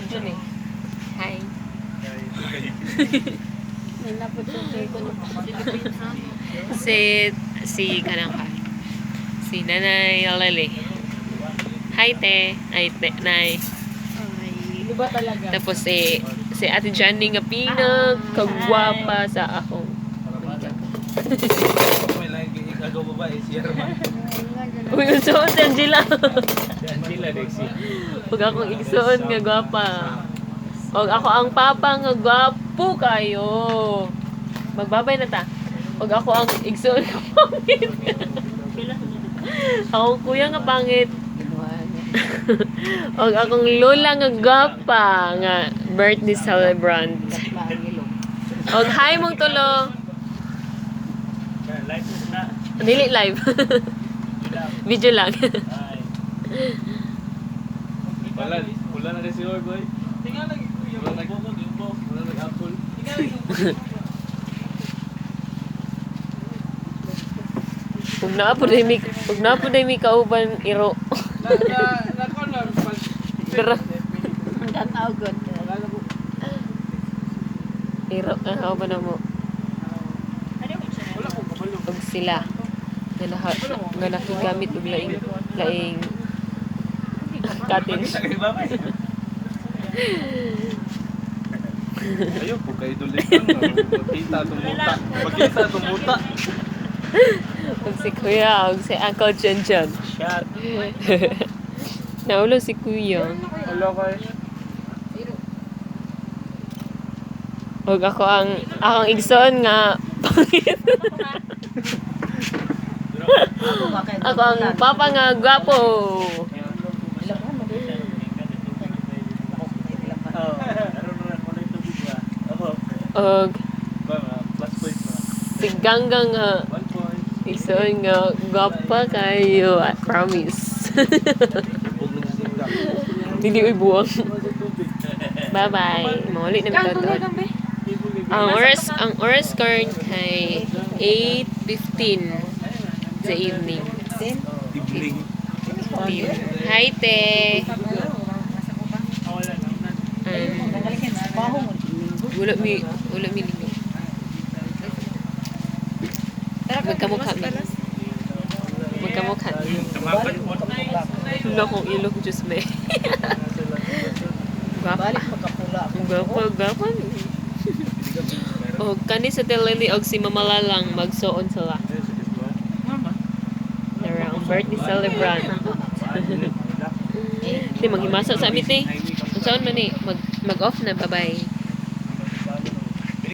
video ni. Hi. Si kanang ka. Si Nanay Alali. Hi te. Ay te, Nay. Ano ba talaga? Tapos si Ate Jenny nga pinagkagwapa sa akong. May lang agaw ba siya man. Uy, unsoon si Angela. Angela Dexy. Huwag akong igsoon nga gwapa. Huwag ako ang papa nga gwapo kayo. Magbabay na ta. Huwag ako ang igsoon nga pangit. Akong kuya nga pangit. Huwag akong lola nga gwapa nga birthday celebrant. Huwag hi mong tulo. Live na. Dili live. Video lang. Wala na kasi boy. Tingnan lang kuya. Wala nag-apple. Huwag na po na mi kauban iro. Na ko lang. Pero Ang agad. iro ang kauban na mo. Wala ko kabalo. Huwag sila. Nga nakigamit og laing katin. Ayun po kay Dulit. Magkita tumuta. Magkita tumuta. Huwag si Kuya, huwag si Uncle Junjun. Shot. Naulo si Kuya. Wala kay. Huwag akong igsoon nga pangit. Ako ang papa nga gwapo. Og si Ganggang nga igsoon nga gwapa kayo. I promise. Dili uy buwang. Bye-bye. Maulit na mitod. Ang oras current kay 8:15 sa evening. Tigling. Hi, te. Wala mi ligo. Magkamukha mi. Magkamukha mi. Wala kong ilong, Diyos me. Gwapa. Gwapa. O, kani sa teleni og si Mamalalang magsuon sila. Tara, ang birthday celebrant. Di, maghimasa sa amin, te. Ang saan man eh, mag-off na, bye-bye.